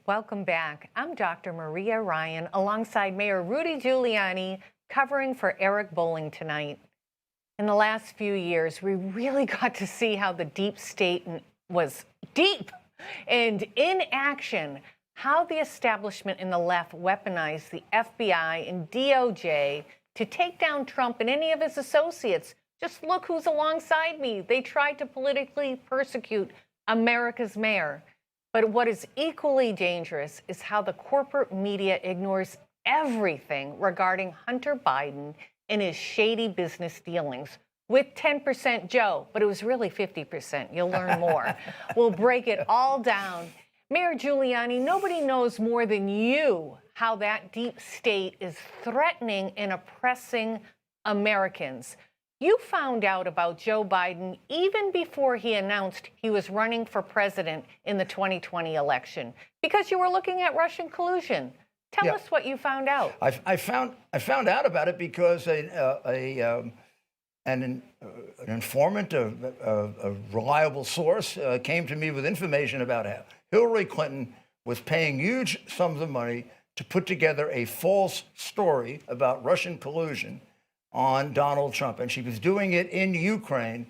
Welcome back. I'm Dr. Maria Ryan alongside Mayor Rudy Giuliani covering for Eric Bolling tonight. In the last few years, we really got to see how the deep state was deep and in action, how the establishment in the left weaponized the FBI and DOJ to take down Trump and any of his associates. Just look who's alongside me. They tried to politically persecute America's mayor. But what is equally dangerous is how the corporate media ignores everything regarding Hunter Biden and his shady business dealings with 10% Joe, but it was really 50%. You'll learn more. We'll break it all down. Mayor Giuliani, nobody knows more than you how that deep state is threatening and oppressing Americans. You found out about Joe Biden even before he announced he was running for president in the 2020 election because you were looking at Russian collusion. Tell us what you found out. I found out about it because an informant, a reliable source, came to me with information about how Hillary Clinton was paying huge sums of money to put together a false story about Russian collusion on Donald Trump. And she was doing it in Ukraine.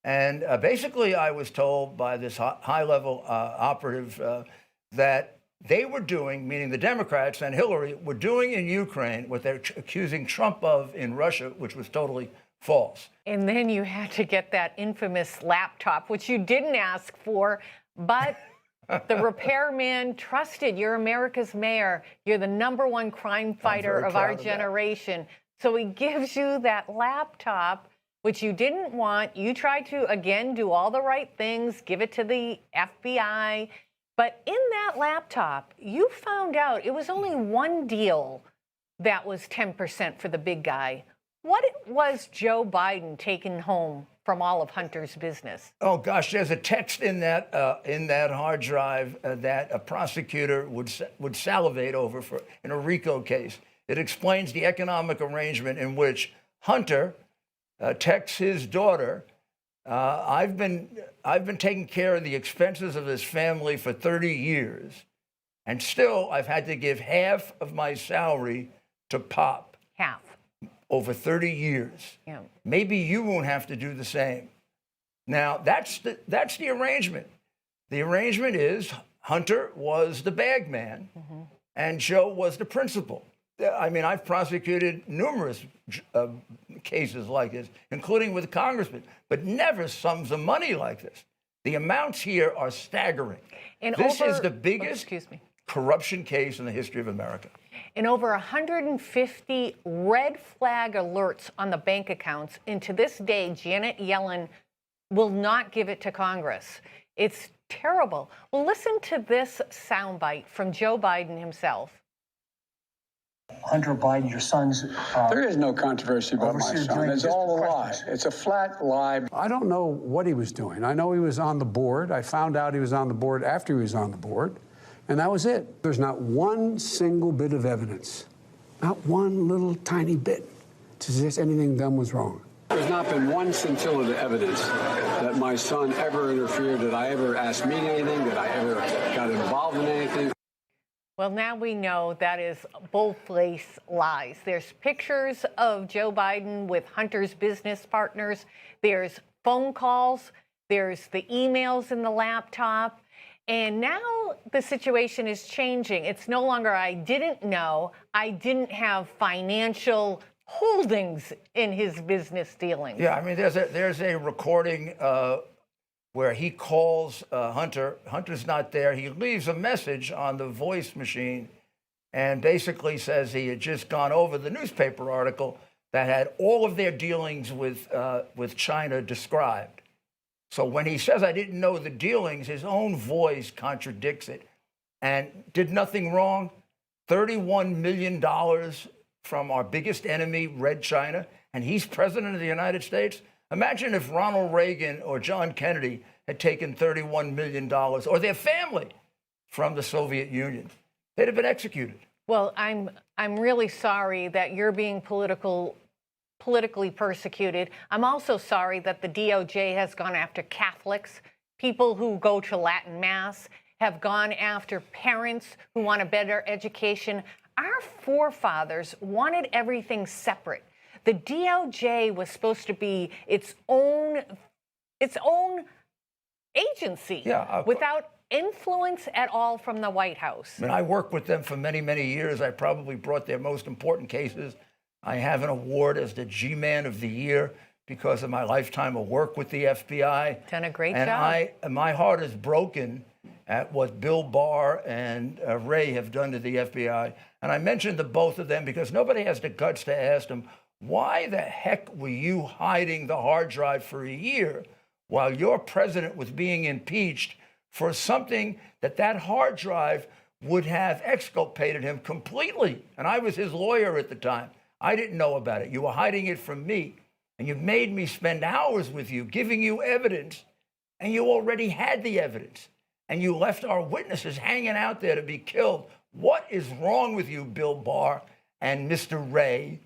And basically, I was told by this high-level operative that they were doing, meaning the Democrats and Hillary, were doing in Ukraine what they're accusing Trump of in Russia, which was totally false. And then you had to get that infamous laptop, which you didn't ask for, but the repairman trusted. You're America's mayor. You're the #1 crime fighter of our generation. So he gives you that laptop, which you didn't want. You tried to, again, do all the right things, give it to the FBI. But in that laptop, you found out it was only one deal that was 10% for the big guy. What was Joe Biden taking home from all of Hunter's business? Oh, gosh, there's a text in that hard drive that a prosecutor would salivate over in a RICO case. It explains the economic arrangement in which Hunter texts his daughter, I've been taking care of the expenses of this family for 30 years, and still I've had to give half of my salary to Pop. Half. Over 30 years. Yeah. Maybe you won't have to do the same. Now, that's the arrangement. The arrangement is Hunter was the bag man, and Joe was the principal. I mean, I've prosecuted numerous cases like this, including with congressmen, but never sums of money like this. The amounts here are staggering. And this is the biggest corruption case in the history of America. And over 150 red flag alerts on the bank accounts. And to this day, Janet Yellen will not give it to Congress. It's terrible. Well, listen to this soundbite from Joe Biden himself. Hunter Biden, your son's... there is no controversy about my son. It's all a lie. It's a flat lie. I don't know what he was doing. I know he was on the board. I found out he was on the board after he was on the board. And that was it. There's not one single bit of evidence, not one little tiny bit, to suggest anything done was wrong. There's not been one scintilla of evidence that my son ever interfered, that I ever asked me anything, that I ever got involved in anything. Well, now we know that is bold-faced lies. There's pictures of Joe Biden with Hunter's business partners. There's phone calls. There's the emails in the laptop. And now the situation is changing. It's no longer I didn't know, I didn't have financial holdings in his business dealings. Yeah, I mean, there's a recording where he calls Hunter. Hunter's not there. He leaves a message on the voice machine and basically says he had just gone over the newspaper article that had all of their dealings with China described. So when he says, I didn't know the dealings, his own voice contradicts it. And did nothing wrong. $31 million from our biggest enemy, Red China, and he's president of the United States. Imagine if Ronald Reagan or John Kennedy had taken $31 million, or their family, from the Soviet Union. They'd have been executed. Well, I'm really sorry that you're being politically persecuted. I'm also sorry that the DOJ has gone after Catholics, people who go to Latin Mass, have gone after parents who want a better education. Our forefathers wanted everything separate. The DOJ was supposed to be its own agency, without influence at all from the White House. I mean, I worked with them for many, many years. I probably brought their most important cases. I have an award as the G-Man of the Year because of my lifetime of work with the FBI. Done a great and job. My heart is broken at what Bill Barr and Ray have done to the FBI. And I mentioned the both of them because nobody has the guts to ask them, why the heck were you hiding the hard drive for a year while your president was being impeached for something that hard drive would have exculpated him completely? And I was his lawyer at the time. I didn't know about it. You were hiding it from me. And you made me spend hours with you, giving you evidence. And you already had the evidence. And you left our witnesses hanging out there to be killed. What is wrong with you, Bill Barr and Mr. Ray?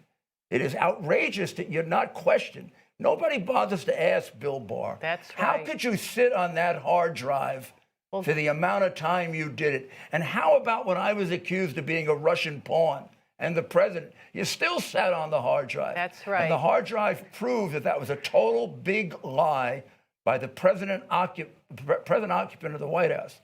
It is outrageous that you're not questioned. Nobody bothers to ask Bill Barr. That's right. How could you sit on that hard drive for the amount of time you did it? And how about when I was accused of being a Russian pawn and the president? You still sat on the hard drive. That's right. And the hard drive proved that was a total big lie by the present occupant of the White House.